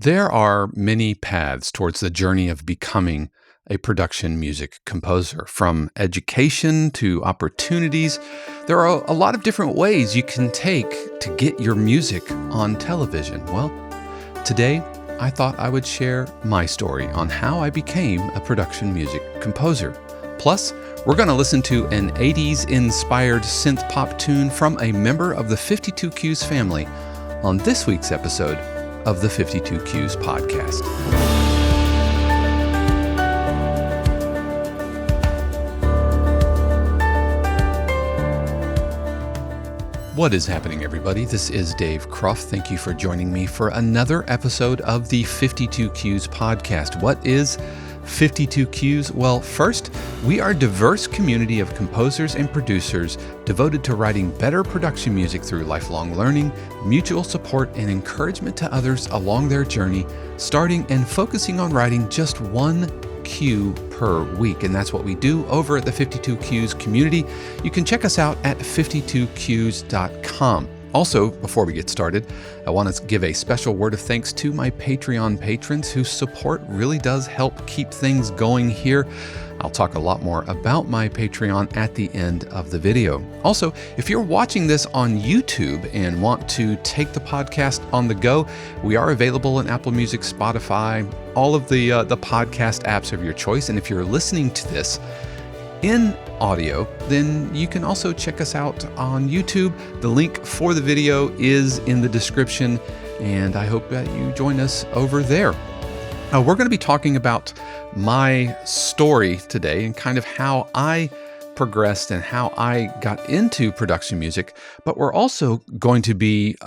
There are many paths towards the journey of becoming a production music composer. From education to opportunities, there are a lot of different ways you can take to get your music on television. Well, today I thought I would share my story on how I became a production music composer. Plus, we're going to listen to an 80s inspired synth-pop tune from a member of the 52 Qs family on this week's episode of the 52 Qs podcast. What is happening, everybody? This is Dave Croft. Thank you for joining me for another episode of the 52 Qs podcast. What is 52 Qs? Well, first, we are a diverse community of composers and producers devoted to writing better production music through lifelong learning, mutual support, and encouragement to others along their journey, starting and focusing on writing just one cue per week. And that's what we do over at the 52 Qs community. You can check us out at 52qs.com. Also, before we get started, I want to give a special word of thanks to my Patreon patrons whose support really does help keep things going here. I'll talk a lot more about my Patreon at the end of the video. Also, if you're watching this on YouTube and want to take the podcast on the go, we are available on Apple Music, Spotify, all of the podcast apps of your choice. And if you're listening to this in audio, then you can also check us out on YouTube. The link for the video is in the description, and I hope that you join us over there. We're going to be talking about my story today and kind of how I progressed and how I got into production music, but we're also going to be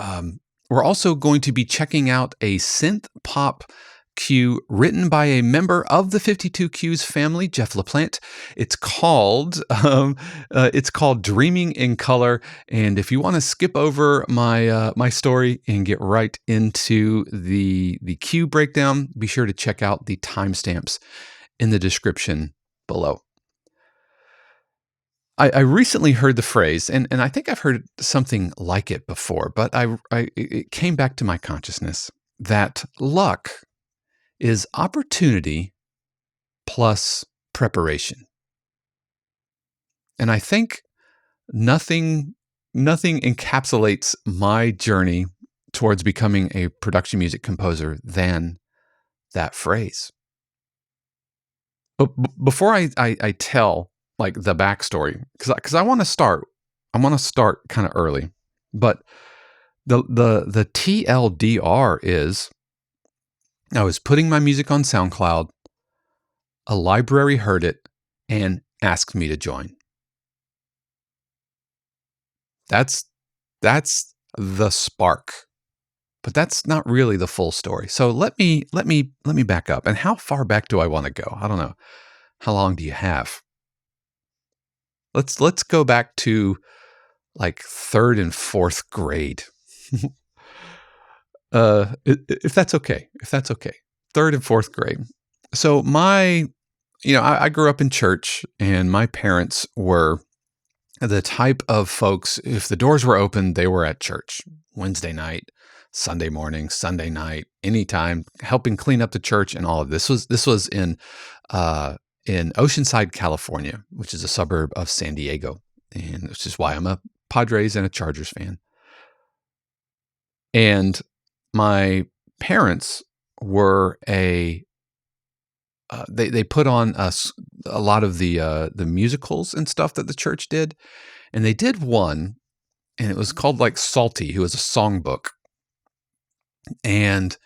checking out a synth-pop cue written by a member of the 52 Qs family, Jeff LaPlante. It's called Dreaming in Color. And if you want to skip over my story and get right into the cue breakdown, be sure to check out the timestamps in the description below. I recently heard the phrase, and I think I've heard something like it before, but it came back to my consciousness that luck is opportunity plus preparation. And I think nothing encapsulates my journey towards becoming a production music composer than that phrase. But before I tell like the backstory, because I want to start kind of early, but the TLDR is, I was putting my music on SoundCloud, a library heard it, and asked me to join. That's the spark, but that's not really the full story. So let me back up. And how far back do I want to go? I don't know. How long do you have? Let's go back to like third and fourth grade. If that's okay, third and fourth grade. So I grew up in church, and my parents were the type of folks, if the doors were open, they were at church Wednesday night, Sunday morning, Sunday night, anytime, helping clean up the church and all of this. This was in Oceanside, California, which is a suburb of San Diego, and which is why I'm a Padres and a Chargers fan. And my parents were they put on a lot of the musicals and stuff that the church did, and they did one, and it was called like Salty, who was a songbook, and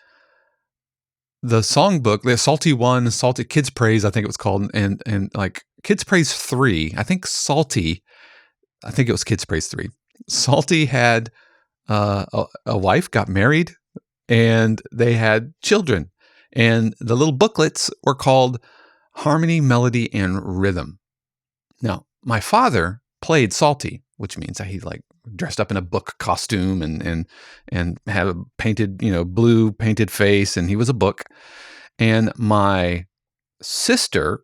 the songbook, the Salty 1, Salty Kids Praise, I think it was called, and like Kids Praise 3, I think it was Kids Praise 3. Salty had a wife, got married, and they had children. And the little booklets were called Harmony, Melody, and Rhythm. Now, my father played Salty, which means that he like dressed up in a book costume and had a painted, blue painted face, and he was a book. And my sister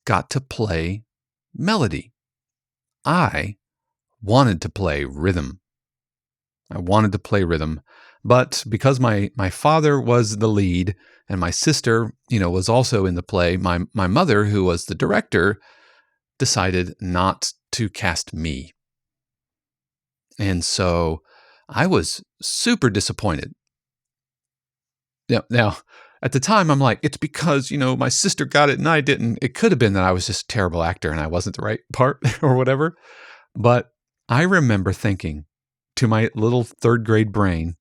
got to play melody. I wanted to play rhythm. But because my father was the lead and my sister, was also in the play, my mother, who was the director, decided not to cast me. And so I was super disappointed. Now, at the time, I'm like, it's because, my sister got it and I didn't. It could have been that I was just a terrible actor and I wasn't the right part or whatever. But I remember thinking to my little third grade brain,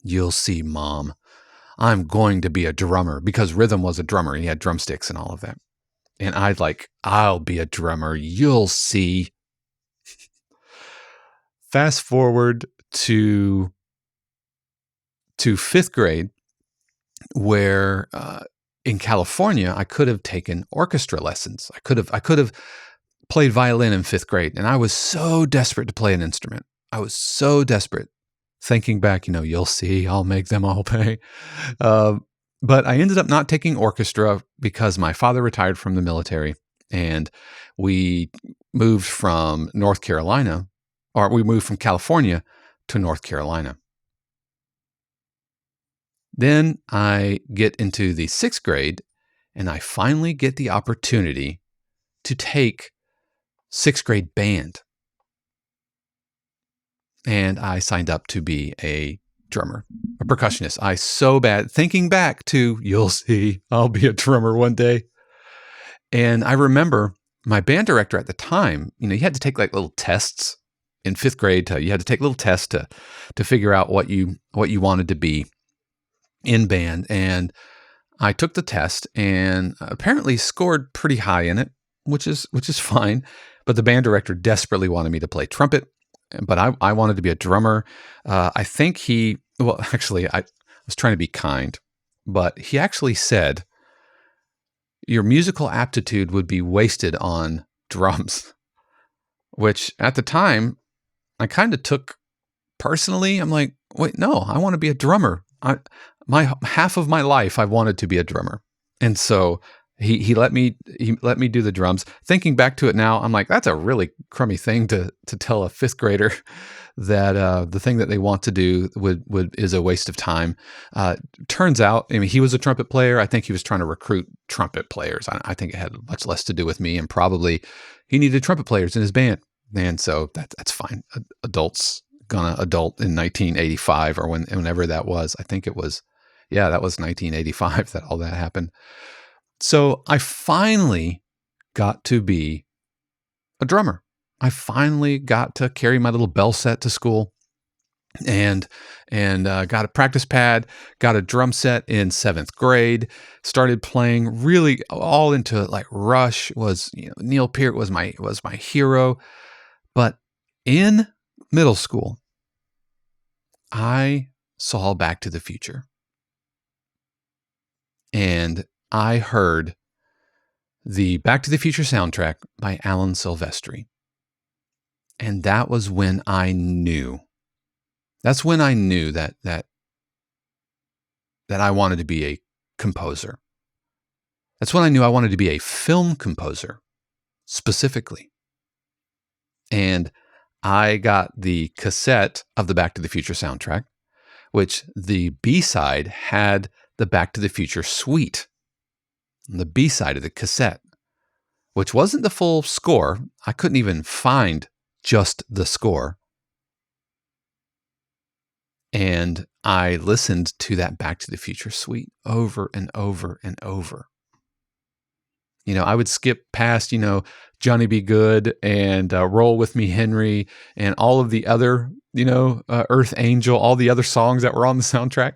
you'll see, Mom, I'm going to be a drummer, because Rhythm was a drummer. He had drumsticks and all of that. And I'll be a drummer. You'll see. Fast forward to fifth grade, where in California, I could have taken orchestra lessons. I could have played violin in fifth grade, and I was so desperate to play an instrument. I was so desperate. Thinking back, you'll see, I'll make them all pay. But I ended up not taking orchestra because my father retired from the military, and we moved from we moved from California to North Carolina. Then I get into the sixth grade, and I finally get the opportunity to take sixth grade band. And I signed up to be a drummer, a percussionist. Thinking back to, you'll see, I'll be a drummer one day. And I remember my band director at the time, you had to take like little tests in fifth grade. You had to take little tests to figure out what you wanted to be in band. And I took the test and apparently scored pretty high in it, which is fine. But the band director desperately wanted me to play trumpet, but I wanted to be a drummer. I think I was trying to be kind, but he actually said, your musical aptitude would be wasted on drums, which at the time I kind of took personally. I'm like, wait, no, I want to be a drummer. Half of my life I wanted to be a drummer. And so he let me do the drums. Thinking back to it now, I'm like, that's a really crummy thing to tell a fifth grader, that the thing that they want to do is a waste of time. Turns out, he was a trumpet player. I think he was trying to recruit trumpet players. I think it had much less to do with me, and probably he needed trumpet players in his band. And so that's fine. Adults gonna adult in 1985 or whenever that was. I think it was, that was 1985 that all that happened. So I finally got to be a drummer. I finally got to carry my little bell set to school, and got a practice pad, got a drum set in seventh grade, started playing really all into like Rush. Was Neil Peart was my hero. But in middle school, I saw Back to the Future, and I heard the Back to the Future soundtrack by Alan Silvestri. And that was when I knew. That's when I knew that I wanted to be a composer. That's when I knew I wanted to be a film composer, specifically. And I got the cassette of the Back to the Future soundtrack, which the B-side had the Back to the Future suite on the B-side of the cassette, which wasn't the full score. I couldn't even find just the score. And I listened to that Back to the Future suite over and over and over. I would skip past, Johnny Be Good and Roll With Me, Henry, and all of the other, Earth Angel, all the other songs that were on the soundtrack.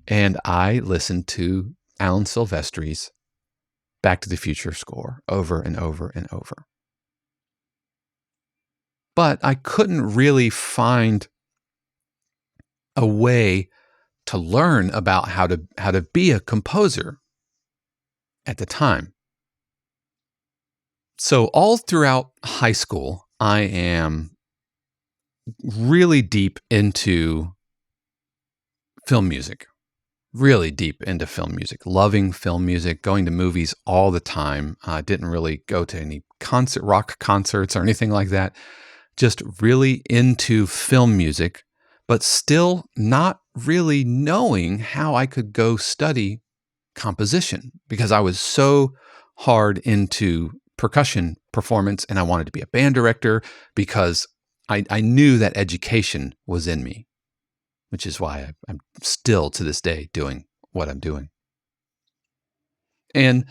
And I listened to Alan Silvestri's Back to the Future score over and over and over. But I couldn't really find a way to learn about how to be a composer at the time. So all throughout high school, I am really deep into film music. Really deep into film music, loving film music, going to movies all the time. I didn't really go to any rock concerts or anything like that. Just really into film music but still not really knowing how I could go study composition because I was so hard into percussion performance and I wanted to be a band director because I knew that education was in me, which is why I'm still to this day doing what I'm doing. And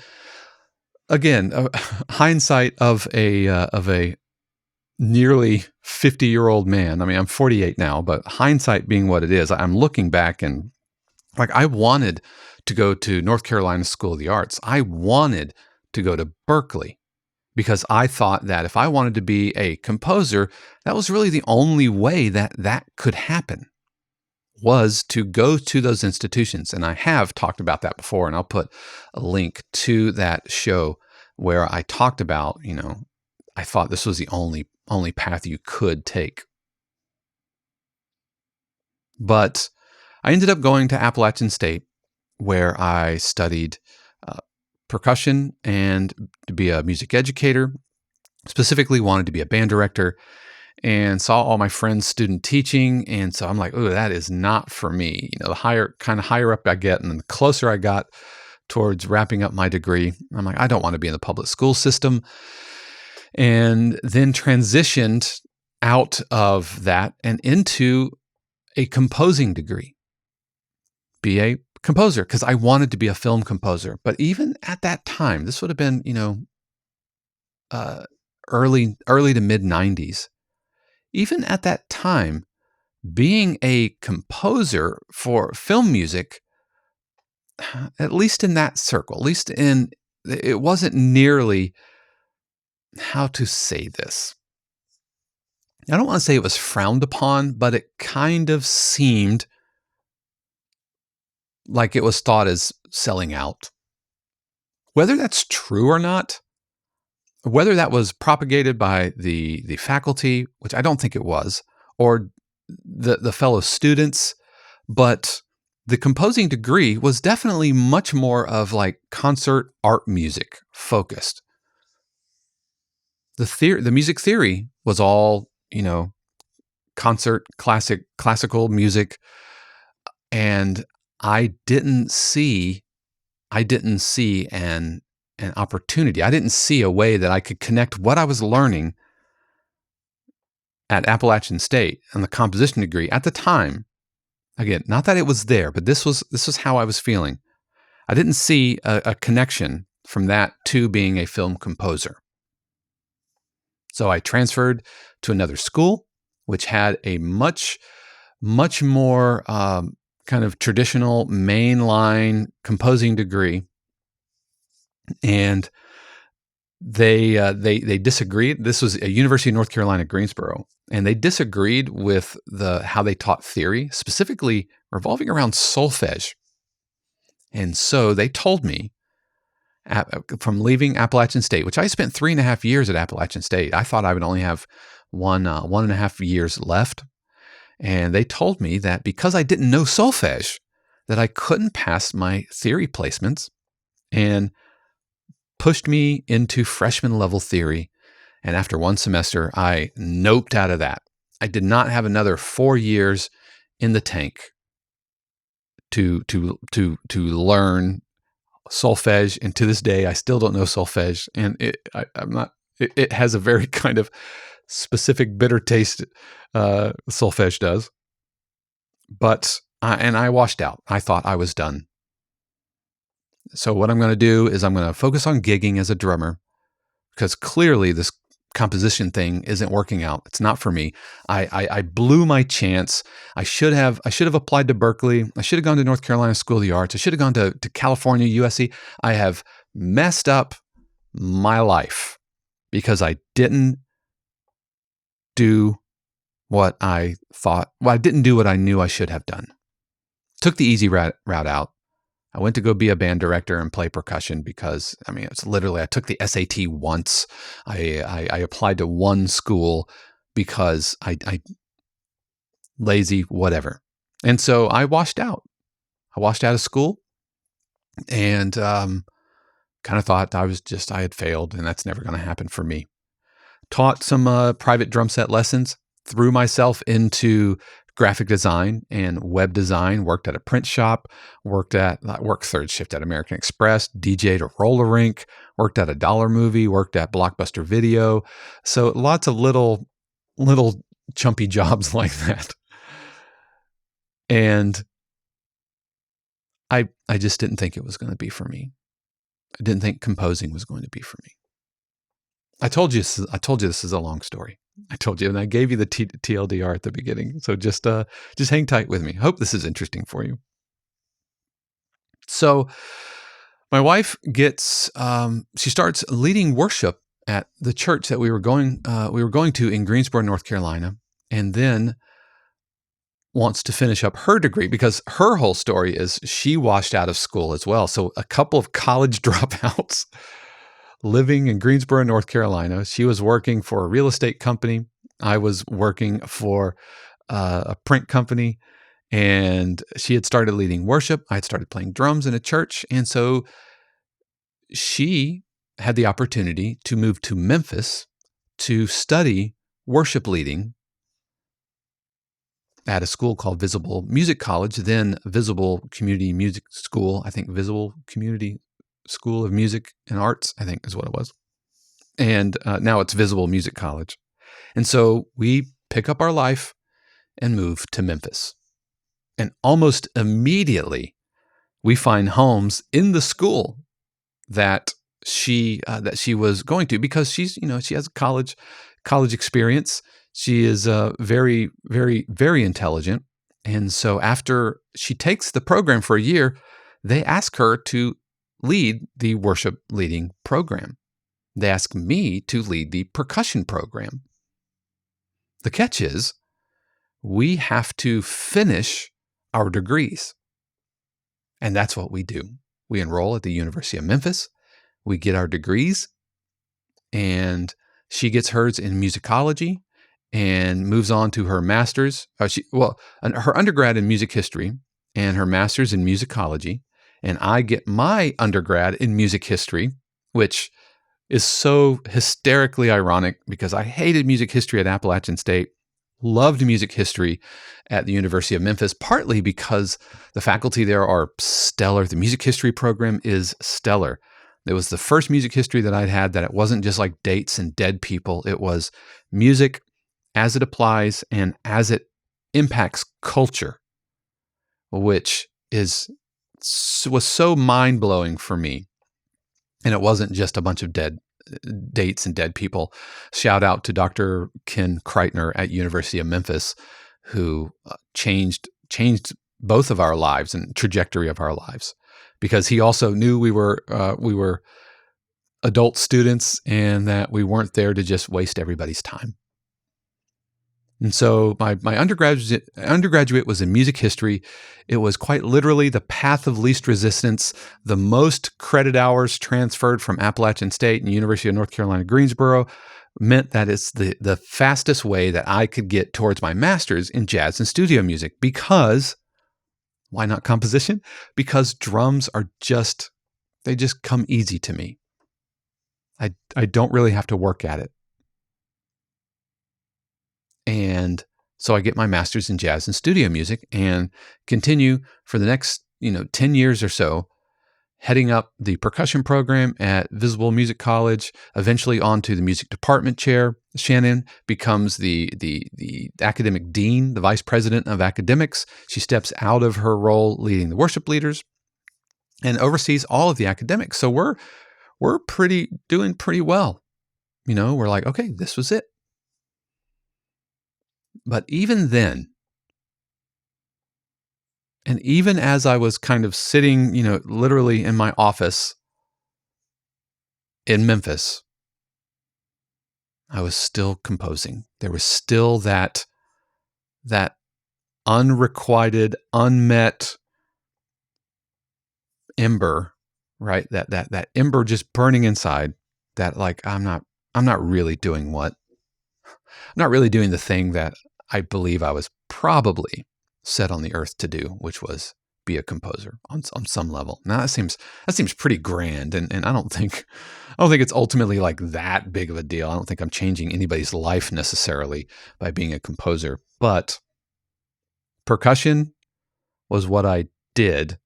again, hindsight of a nearly 50-year-old man. I mean, I'm 48 now, but hindsight being what it is, I'm looking back and like I wanted to go to North Carolina School of the Arts. I wanted to go to Berkeley because I thought that if I wanted to be a composer, that was really the only way that that could happen was to go to those institutions. And I have talked about that before, and I'll put a link to that show where I talked about, I thought this was the only path you could take. But I ended up going to Appalachian State where I studied percussion and to be a music educator, specifically wanted to be a band director and saw all my friends student teaching. And so I'm like, oh, that is not for me. The higher up I get and the closer I got towards wrapping up my degree, I'm like, I don't want to be in the public school system. And then transitioned out of that and into a composing degree, be a composer, because I wanted to be a film composer. But even at that time, this would have been, early to mid 90s. Even at that time, being a composer for film music, at least in that circle, it wasn't nearly, how to say this? I don't want to say it was frowned upon, but it kind of seemed like it was thought as selling out. Whether that's true or not, whether that was propagated by the faculty, which I don't think it was, or the fellow students, but the composing degree was definitely much more of like concert art music focused. The music theory was all, concert classical music, and I didn't see an opportunity. I didn't see a way that I could connect what I was learning at Appalachian State and the composition degree at the time. Again, not that it was there, but this was how I was feeling. I didn't see a connection from that to being a film composer. So I transferred to another school, which had a much more kind of traditional mainline composing degree, and they disagreed. This was a University of North Carolina, Greensboro, and they disagreed with how they taught theory, specifically revolving around solfege. And so they told me, from leaving Appalachian State, which I spent 3.5 years at Appalachian State. I thought I would only have 1.5 years left. And they told me that because I didn't know solfege, that I couldn't pass my theory placements, and pushed me into freshman level theory. And after one semester, I noped out of that. I did not have another 4 years in the tank to learn solfege. And to this day, I still don't know solfege. And it has a very kind of specific bitter taste, solfege does. But, I washed out. I thought I was done. So what I'm going to do is I'm going to focus on gigging as a drummer, because clearly this composition thing isn't working out. It's not for me. I blew my chance. I should have applied to Berkeley. I should have gone to North Carolina School of the Arts. I should have gone to California, USC. I have messed up my life because I didn't do what I thought. Well, I didn't do what I knew I should have done. Took the easy route out. I went to go be a band director and play percussion because, it's literally, I took the SAT once. I applied to one school because I lazy, whatever. And so I washed out. I washed out of school and kind of thought I had failed and that's never going to happen for me. Taught some private drum set lessons, threw myself into graphic design and web design, worked at a print shop, worked third shift at American Express, DJ'd a roller rink, worked at a dollar movie, worked at Blockbuster Video. So lots of little chumpy jobs like that. And I just didn't think it was going to be for me. I didn't think composing was going to be for me. I told you this is a long story. I told you, and I gave you the TLDR at the beginning. So just hang tight with me. Hope this is interesting for you. So my wife she starts leading worship at the church that we were going to in Greensboro, North Carolina, and then wants to finish up her degree because her whole story is she washed out of school as well. So a couple of college dropouts living in Greensboro, North Carolina. She was working for a real estate company. I was working for a print company, and she had started leading worship. I had started playing drums in a church. And so she had the opportunity to move to Memphis to study worship leading at a school called Visible Music College, then Visible Community Music School. I think Visible Community School of Music and Arts, I think is what it was. And now it's Visible Music College. And so we pick up our life and move to Memphis. And almost immediately, we find homes in the school that she was going to, because she has college experience. She is very, very, very intelligent. And so after she takes the program for a year, they ask her to lead the worship leading program. They ask me to lead the percussion program. The catch is we have to finish our degrees. And that's what we do. We enroll at the University of Memphis. We get our degrees, and she gets hers in musicology and moves on to her master's. Her undergrad in music history and her master's in musicology. And I get my undergrad in music history, which is so hysterically ironic because I hated music history at Appalachian State, loved music history at the University of Memphis, partly because the faculty there are stellar. The music history program is stellar. It was the first music history that I'd had that it wasn't just like dates and dead people. It was music as it applies and as it impacts culture, which was so mind-blowing for me. And it wasn't just a bunch of dead dates and dead people. Shout out to Dr. Ken Kreitner at University of Memphis, who changed both of our lives and trajectory of our lives, because he also knew we were adult students and that we weren't there to just waste everybody's time. And so my undergraduate was in music history. It was quite literally the path of least resistance. The most credit hours transferred from Appalachian State and University of North Carolina, Greensboro meant that it's the fastest way that I could get towards my master's in jazz and studio music. Because, why not composition? Because drums they just come easy to me. I don't really have to work at it. And so I get my master's in jazz and studio music and continue for the next, 10 years or so, heading up the percussion program at Visible Music College, eventually onto the music department chair. Shannon becomes the academic dean, the vice president of academics. She steps out of her role leading the worship leaders and oversees all of the academics. So we're doing pretty well. We're like, okay, this was it. But even then, and even as I was kind of sitting, literally in my office in Memphis, I was still composing. There was still that unrequited, unmet ember, right? That ember just burning inside. That like I'm not really doing I'm not really doing the thing that I believe I was probably set on the earth to do, which was be a composer on some level. Now that seems pretty grand, and I don't think it's ultimately like that big of a deal. I don't think I'm changing anybody's life necessarily by being a composer, but Percussion was what I did,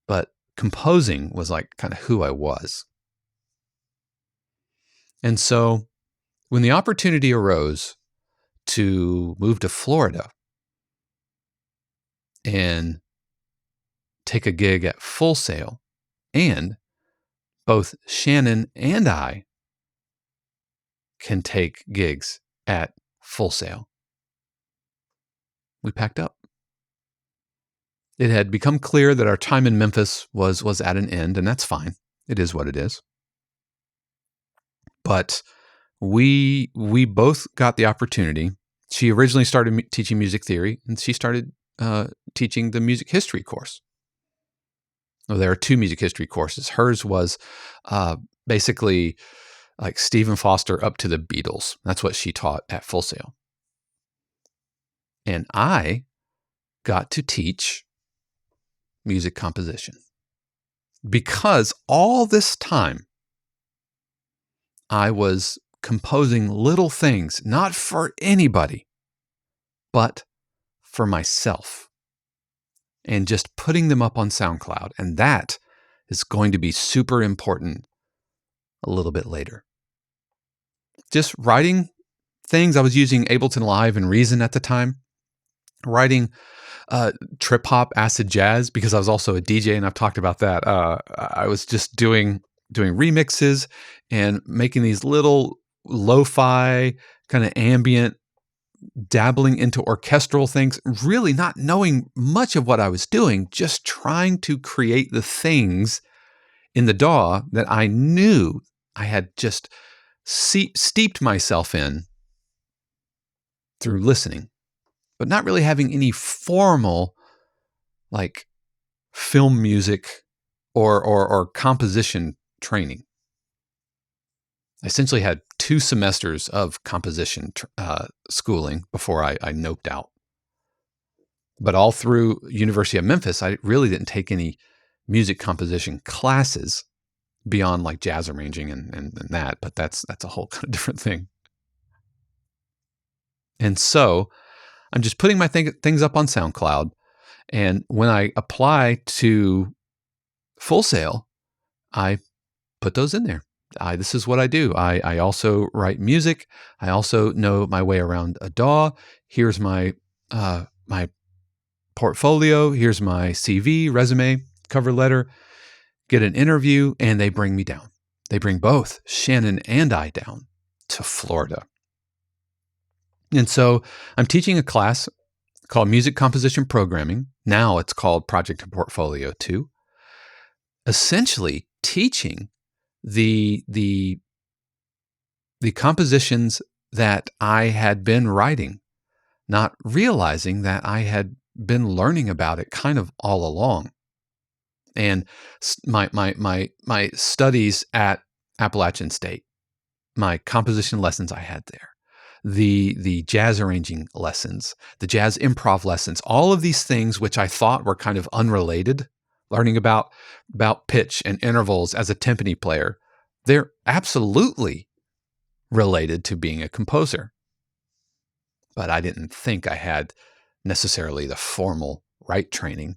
but composing was like kind of who I was. And so when the opportunity arose to move to Florida and take a gig at Full Sail, and both Shannon and I can take gigs at Full Sail, we packed up. It had become clear that our time in Memphis was at an end, and that's fine. It is what it is. But we both got the opportunity. She originally started teaching music theory, and she started teaching the music history course. Well, there are two music history courses. Hers was basically like Stephen Foster up to the Beatles. That's what she taught at Full Sail. And I got to teach music composition because all this time I was composing little things, not for anybody, but for myself, and just putting them up on SoundCloud. And that is going to be super important a little bit later. Just writing things. I was using Ableton Live and Reason at the time, writing trip hop acid jazz because I was also a DJ, and I've talked about that. I was just doing remixes and making these little lo-fi kind of ambient, dabbling into orchestral things, really not knowing much of what I was doing, just trying to create the things in the DAW that I knew I had just steeped myself in through listening, but not really having any formal like film music or composition training. I essentially had 2 semesters of composition schooling before I noped out. But all through University of Memphis, I really didn't take any music composition classes beyond like jazz arranging and that, but that's a whole kind of different thing. And so I'm just putting my things up on SoundCloud. And when I apply to Full Sail, I put those in there. This is what I do. I also write music. I also know my way around a DAW. Here's my my portfolio. Here's my CV, resume, cover letter. Get an interview, and they bring me down. They bring both Shannon and I down to Florida. And so I'm teaching a class called Music Composition Programming. Now it's called Project and Portfolio 2. Essentially teaching the compositions that I had been writing, not realizing that I had been learning about it kind of all along. And my studies at Appalachian State, my composition lessons I had there, the jazz arranging lessons, the jazz improv lessons, all of these things which I thought were kind of unrelated, learning about pitch and intervals as a timpani player, they're absolutely related to being a composer. But I didn't think I had necessarily the formal right training.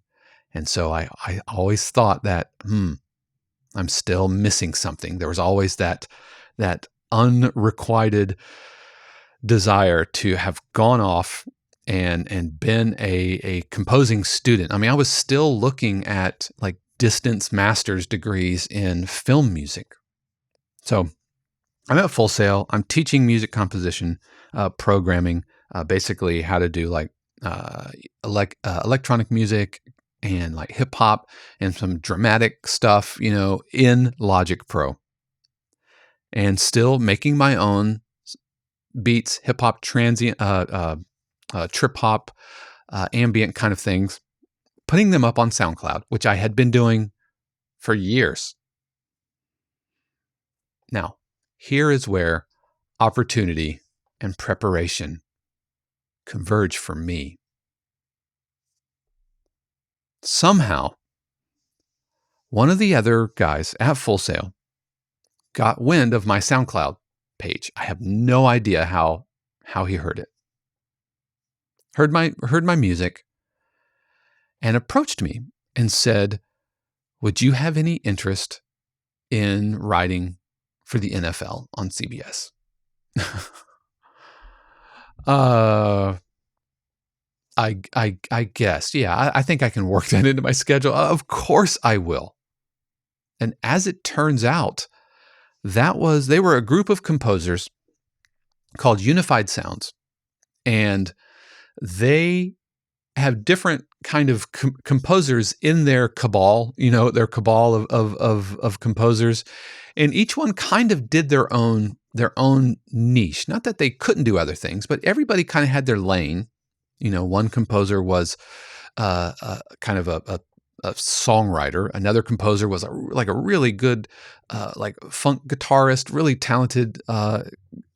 And so I always thought that, I'm still missing something. There was always that unrequited desire to have gone off and been a composing student. I mean, I was still looking at like distance master's degrees in film music. So I'm at Full Sail. I'm teaching music composition, programming, basically how to do like electronic music and like hip hop and some dramatic stuff, in Logic Pro, and still making my own beats, hip hop, transient, trip hop, ambient kind of things, putting them up on SoundCloud, which I had been doing for years. Now, here is where opportunity and preparation converge for me. Somehow, one of the other guys at Full Sail got wind of my SoundCloud page. I have no idea how he heard it. Heard my music, and approached me and said, "Would you have any interest in writing for the NFL on CBS?" uh, I guess, yeah, I think I can work that into my schedule. Of course I will. And as it turns out, they were a group of composers called Unified Sounds, and they have different kind of composers in their cabal, their cabal of composers, and each one kind of did their own niche. Not that they couldn't do other things, but everybody kind of had their lane. One composer was kind of a songwriter. Another composer was like a really good like funk guitarist, really talented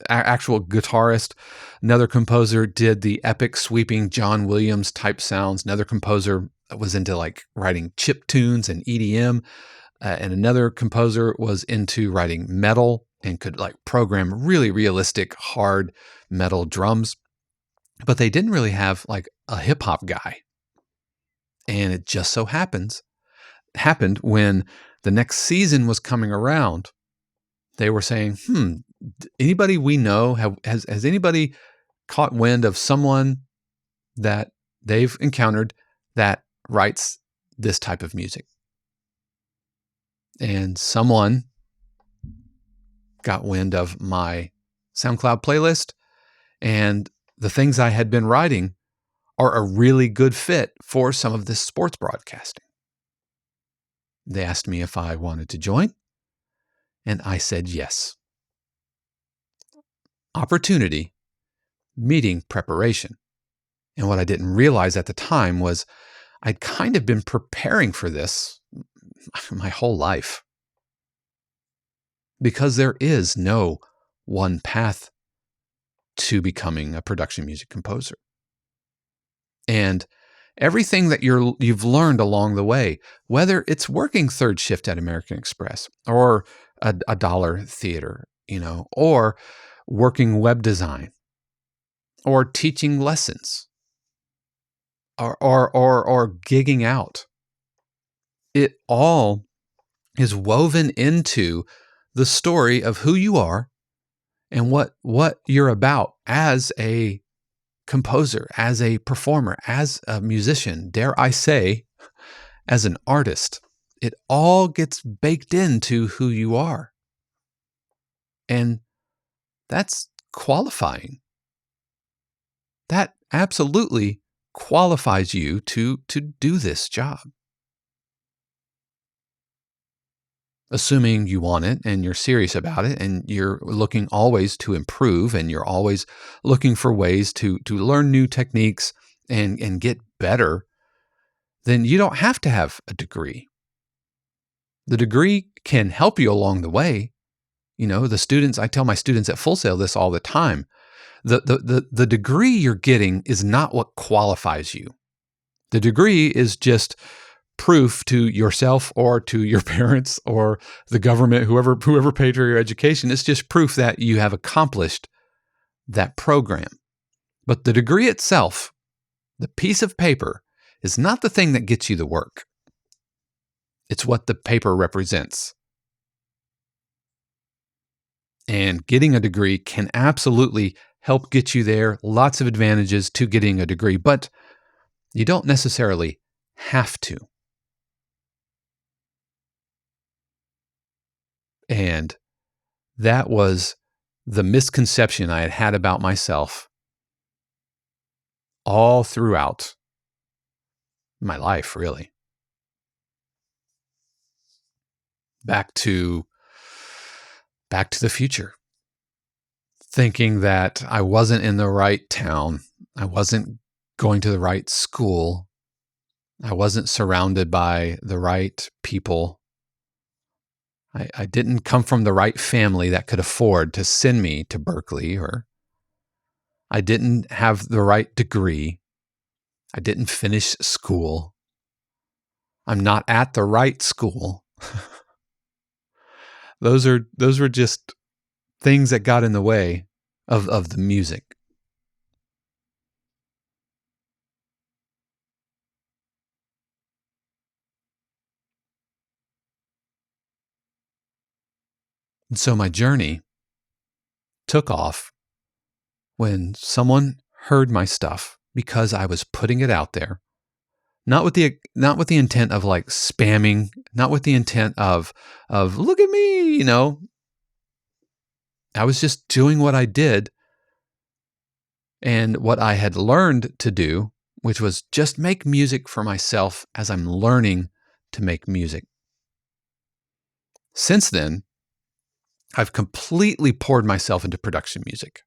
actual guitarist. Another composer did the epic sweeping John Williams type sounds. Another composer was into like writing chip tunes and EDM. And another composer was into writing metal and could like program really realistic hard metal drums. But they didn't really have like a hip hop guy. And it just so happened when the next season was coming around, they were saying, anybody we know, has anybody caught wind of someone that they've encountered that writes this type of music? And someone got wind of my SoundCloud playlist, and the things I had been writing are a really good fit for some of this sports broadcasting. They asked me if I wanted to join, and I said yes. Opportunity, meeting preparation. And what I didn't realize at the time was I'd kind of been preparing for this my whole life. Because there is no one path to becoming a production music composer. And everything that you've learned along the way, whether it's working third shift at American Express or a dollar theater, or working web design or teaching lessons or gigging out, it all is woven into the story of who you are and what you're about as a composer, as a performer, as a musician, dare I say, as an artist. It all gets baked into who you are. And that's qualifying. That absolutely qualifies you to do this job. Assuming you want it and you're serious about it and you're looking always to improve and you're always looking for ways to learn new techniques and get better, then you don't have to have a degree. The degree can help you along the way. I tell my students at Full Sail this all the time. The degree you're getting is not what qualifies you. The degree is just proof to yourself or to your parents or the government, whoever paid for your education. It's just proof that you have accomplished that program. But the degree itself, the piece of paper, is not the thing that gets you the work. It's what the paper represents. And getting a degree can absolutely help get you there. Lots of advantages to getting a degree, but you don't necessarily have to. And that was the misconception I had about myself all throughout my life, really. Back to the future. Thinking that I wasn't in the right town. I wasn't going to the right school. I wasn't surrounded by the right people. I didn't come from the right family that could afford to send me to Berkeley, or I didn't have the right degree. I didn't finish school. I'm not at the right school. Those were just things that got in the way of the music. And so my journey took off when someone heard my stuff because I was putting it out there, not with the intent of like spamming, not with the intent of look at me, I was just doing what I did and what I had learned to do, which was just make music for myself as I'm learning to make music. Since then, I've completely poured myself into production music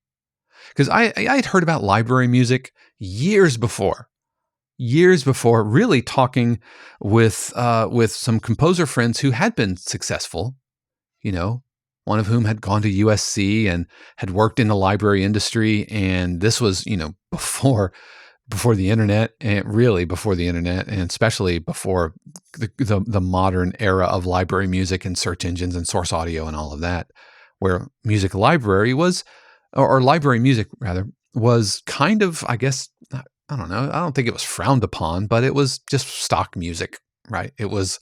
because I had heard about library music years before, really talking with some composer friends who had been successful, one of whom had gone to USC and had worked in the library industry. And this was, before the internet, and really before the internet, and especially before the modern era of library music and search engines and source audio and all of that, where music library was, or library music rather, was kind of, I guess, I don't know, I don't think it was frowned upon, but it was just stock music, right? It was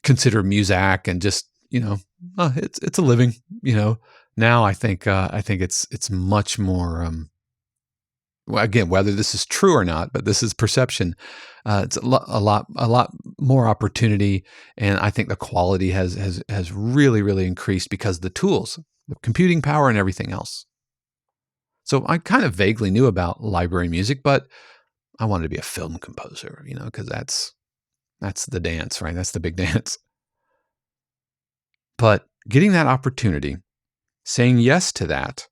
considered muzak and just, it's a living, Now I think it's much more. Well, again, whether this is true or not, but this is perception. It's a lot more opportunity, and I think the quality has really, really increased because of the tools, the computing power, and everything else. So I kind of vaguely knew about library music, but I wanted to be a film composer, because that's the dance, right? That's the big dance. But getting that opportunity, saying yes to that,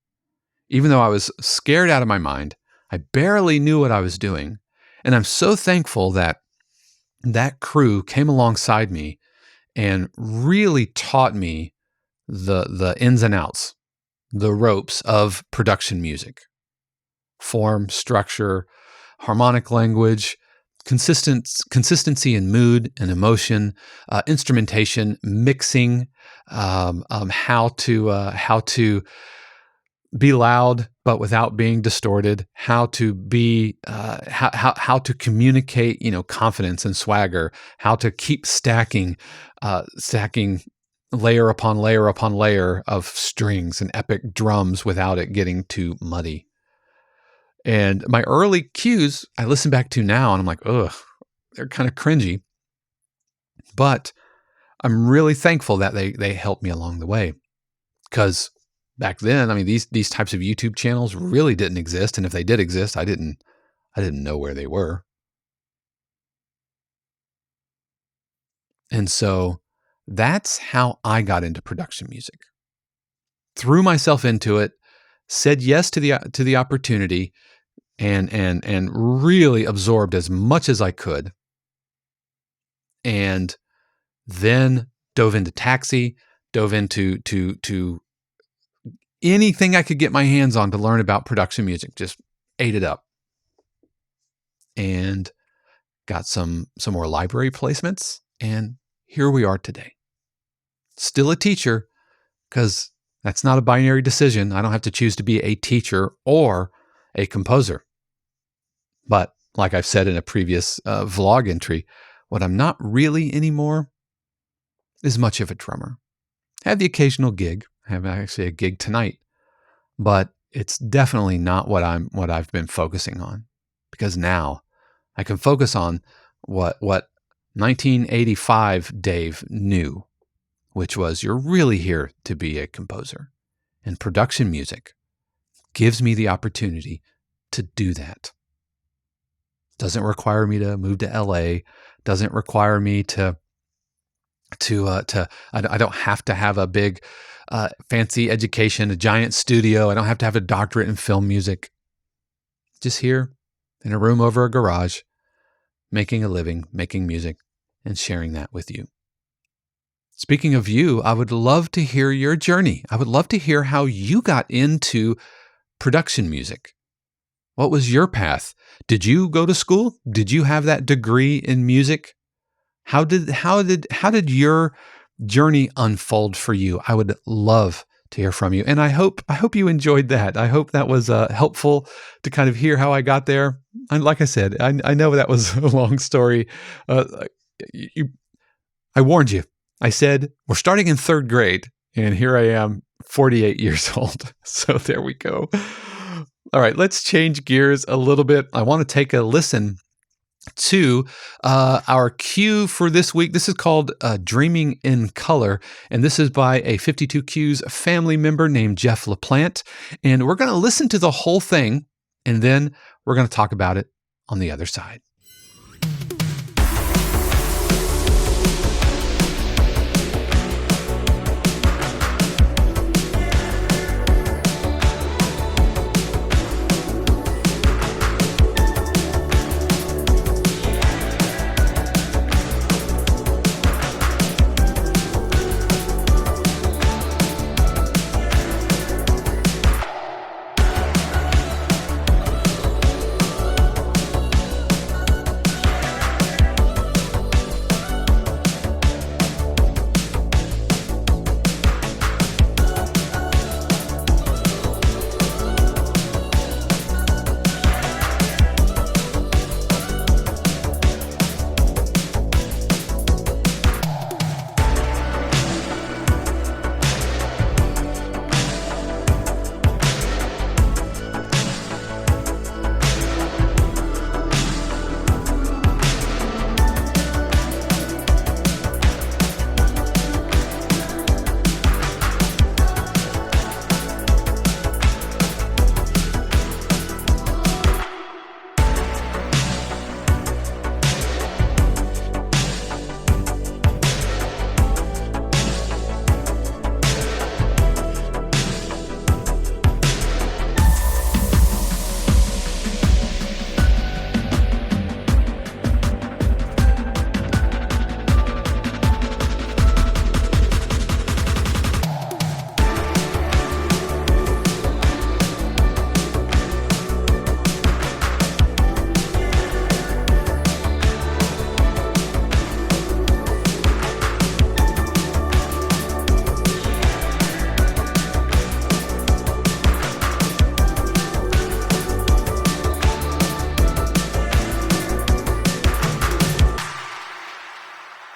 even though I was scared out of my mind, I barely knew what I was doing. And I'm so thankful that that crew came alongside me and really taught me the ins and outs, the ropes of production music, form, structure, harmonic language, consistency in mood and emotion, instrumentation, mixing, how to be loud but without being distorted, how to be how to communicate, confidence and swagger, how to keep stacking layer upon layer upon layer of strings and epic drums without it getting too muddy. And my early cues I listen back to now and I'm like, ugh, they're kind of cringy. But I'm really thankful that they helped me along the way. Because back then, I mean, these types of YouTube channels really didn't exist. And if they did exist, I didn't know where they were. And so that's how I got into production music. Threw myself into it, said yes to the opportunity, and really absorbed as much as I could. And then dove into Taxi, dove into to anything I could get my hands on to learn about production music, just ate it up. And got some more library placements, and here we are today. Still a teacher, because that's not a binary decision. I don't have to choose to be a teacher or a composer. But like I've said in a previous vlog entry, what I'm not really anymore is much of a drummer. I have the occasional gig. I have actually a gig tonight, but it's definitely not what I've been focusing on, because now I can focus on what 1985 Dave knew, which was you're really here to be a composer, and production music gives me the opportunity to do that. Doesn't require me to move to LA, doesn't require me to I don't have to have a big fancy education, a giant studio. I don't have to have a doctorate in film music. Just here in a room over a garage, making a living, making music, and sharing that with you. Speaking of you, I would love to hear your journey. I would love to hear how you got into production music. What was your path? Did you go to school? Did you have that degree in music? How did your journey unfold for you? I would love to hear from you, and I hope you enjoyed that. I hope that was helpful to kind of hear how I got there. And like I said, I know that was a long story. I warned you. I said we're starting in third grade, And here I am, 48 years old. So there we go. All right, let's change gears a little bit. I want to take a listen to our cue for this week. This is called Dreaming in Color, and this is by a 52 Cues family member named Jeff LaPlante. And we're going to listen to the whole thing, and then we're going to talk about it on the other side.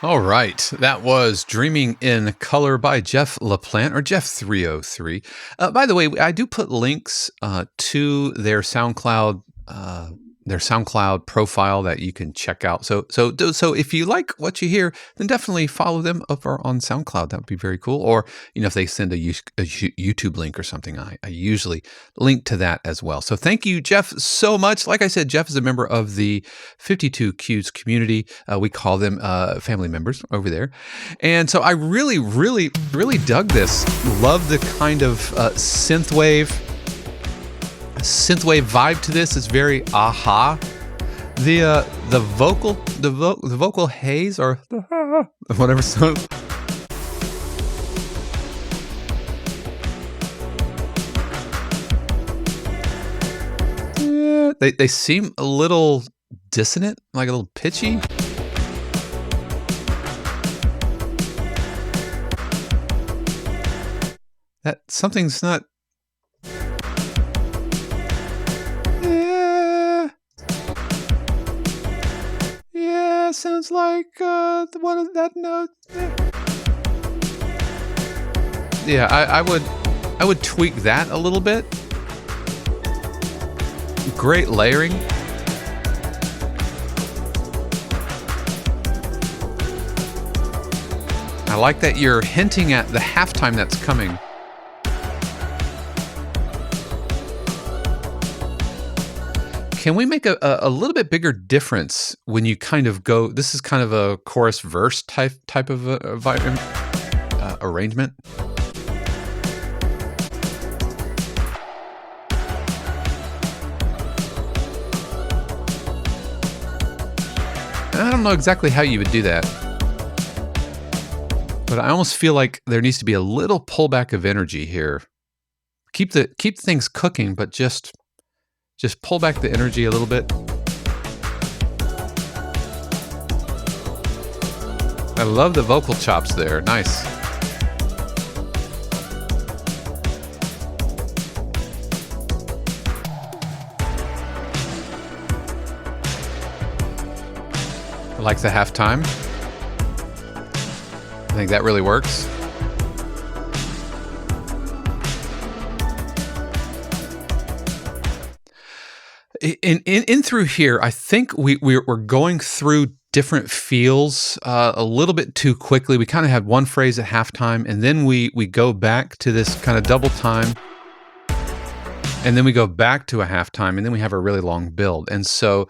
All right, that was Dreaming in Color by Jeff LaPlante, or Jeff303. By the way, I do put links to their SoundCloud profile that you can check out. So if you like what you hear, then definitely follow them over on SoundCloud. That would be very cool. Or if they send a YouTube link or something, I usually link to that as well. So thank you, Jeff, so much. Like I said, Jeff is a member of the 52 Cues community. We call them family members over there. And so I really, really, really dug this. Love the kind of synthwave vibe to this. Is very aha. The vocal haze, or whatever song. Yeah, they seem a little dissonant, like a little pitchy. That something's not. Sounds like one of that note. Yeah, I would tweak that a little bit. Great layering. I like that you're hinting at the halftime that's coming. Can we make a little bit bigger difference when you kind of go? This is kind of a chorus verse type of arrangement. I don't know exactly how you would do that, but I almost feel like there needs to be a little pullback of energy here. Keep things cooking, but just pull back the energy a little bit. I love the vocal chops there. Nice. I like the halftime. I think that really works. In through here, I think we're going through different feels a little bit too quickly. We kind of had one phrase at halftime, and then we go back to this kind of double time, and then we go back to a halftime, and then we have a really long build. And so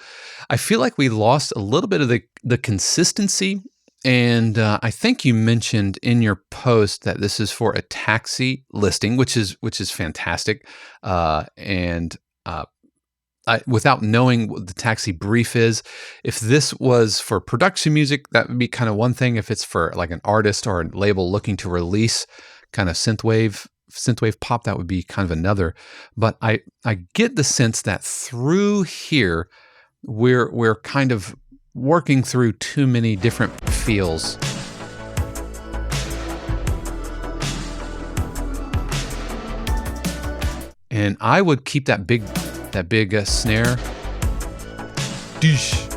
I feel like we lost a little bit of the consistency. And I think you mentioned in your post that this is for a taxi listing, which is fantastic. Without knowing what the taxi brief is, if this was for production music, that would be kind of one thing. If it's for like an artist or a label looking to release kind of synthwave pop, that would be kind of another. But I get the sense that through here, we're kind of working through too many different feels. And I would keep that big snare. Doosh.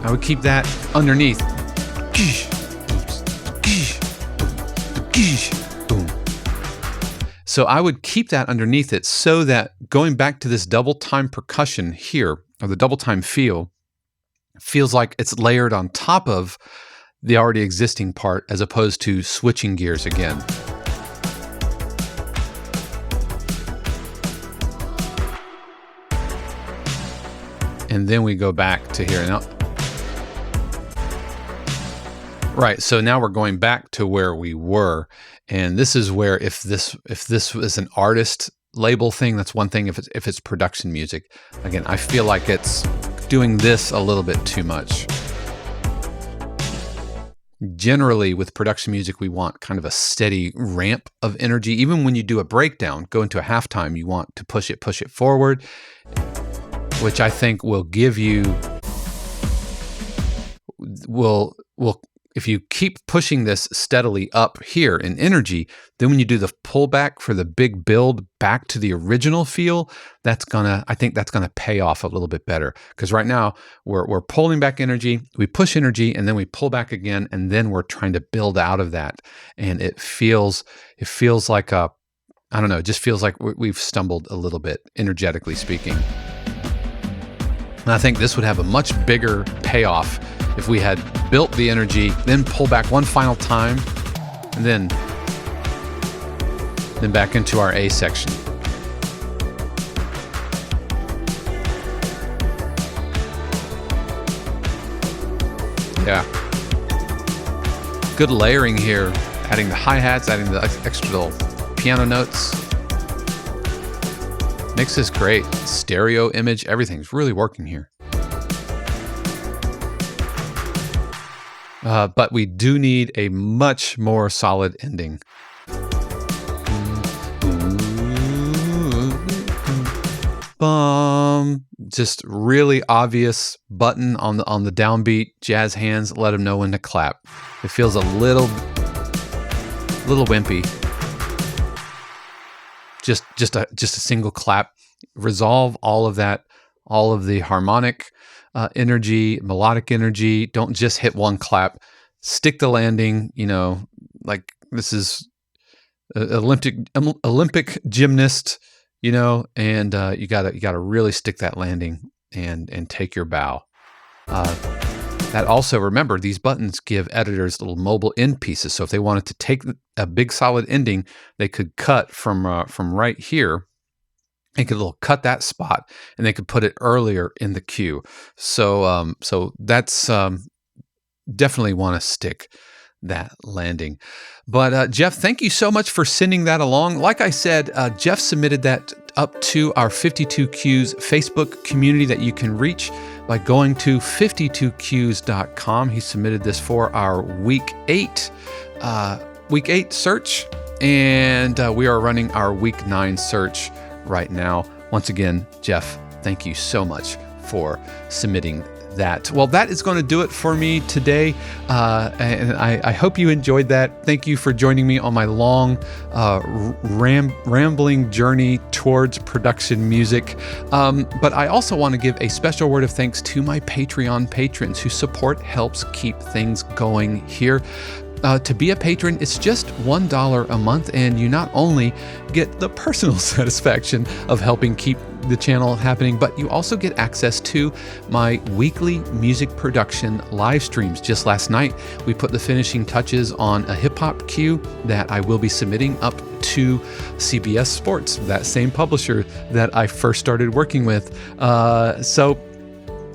I would keep that underneath. So I would keep that underneath it so that going back to this double time percussion here, or the double time feel, feels like it's layered on top of the already existing part as opposed to switching gears again. And then we go back to here. Now, right, so now we're going back to where we were. And this is where if this was an artist label thing, that's one thing. If it's production music, again, I feel like it's doing this a little bit too much. Generally, with production music, we want kind of a steady ramp of energy. Even when you do a breakdown, go into a halftime, you want to push it forward, which I think will give you, if you keep pushing this steadily up here in energy, then when you do the pullback for the big build back to the original feel, I think that's gonna pay off a little bit better. Because right now we're pulling back energy, we push energy, and then we pull back again, and then we're trying to build out of that. And it feels like I don't know, it just feels like we've stumbled a little bit, energetically speaking. And I think this would have a much bigger payoff if we had built the energy, then pull back one final time, and then back into our A section. Yeah. Good layering here, adding the hi-hats, adding the extra little piano notes. Makes this great. Stereo image, everything's really working here. But we do need a much more solid ending. Just really obvious button on the downbeat, jazz hands, let them know when to clap. It feels a little wimpy. Just a single clap. Resolve all of that, all of the harmonic energy, melodic energy. Don't just hit one clap. Stick the landing. Like this is Olympic gymnast. And you gotta really stick that landing and take your bow. That also, remember, these buttons give editors little mobile end pieces. So if they wanted to take a big solid ending, they could cut from right here. They could cut that spot, and they could put it earlier in the cue. So that's definitely want to stick that landing. But Jeff, thank you so much for sending that along. Like I said, Jeff submitted that up to our 52 Cues Facebook community that you can reach by going to 52cues.com. He submitted this for our week 8 search, and we are running our week 9 search right now. Once again, Jeff, thank you so much for submitting that. Well, that is going to do it for me today, and I hope you enjoyed that. Thank you for joining me on my long rambling journey towards production music, but I also want to give a special word of thanks to my Patreon patrons whose support helps keep things going here. to be a patron, it's just $1 a month, and you not only get the personal satisfaction of helping keep the channel happening, but you also get access to my weekly music production live streams. Just last night, we put the finishing touches on a hip-hop cue that I will be submitting up to CBS Sports, that same publisher that I first started working with. So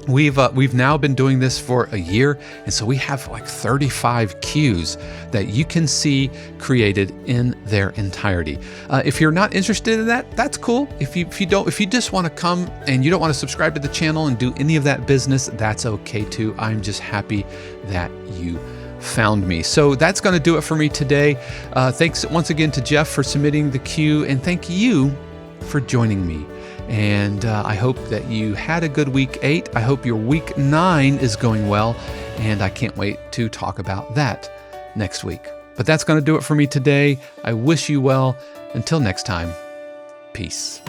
we've now been doing this for a year, and so we have like 35 cues that you can see created in their entirety. If you're not interested in that, that's cool. If you just want to come and you don't want to subscribe to the channel and do any of that business, that's okay too. I'm just happy that you found me. So that's going to do it for me today. Thanks once again to Jeff for submitting the cue, and thank you for joining me. And I hope that you had a good week 8. I hope your week 9 is going well, and I can't wait to talk about that next week. But that's going to do it for me today. I wish you well. Until next time, peace.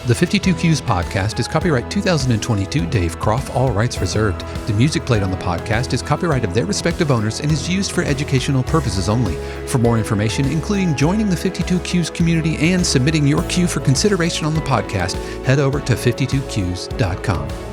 The 52 Cues podcast is copyright 2022 Dave Croft, all rights reserved. The music played on the podcast is copyright of their respective owners and is used for educational purposes only. For more information, including joining the 52 Cues community and submitting your cue for consideration on the podcast, head over to 52cues.com.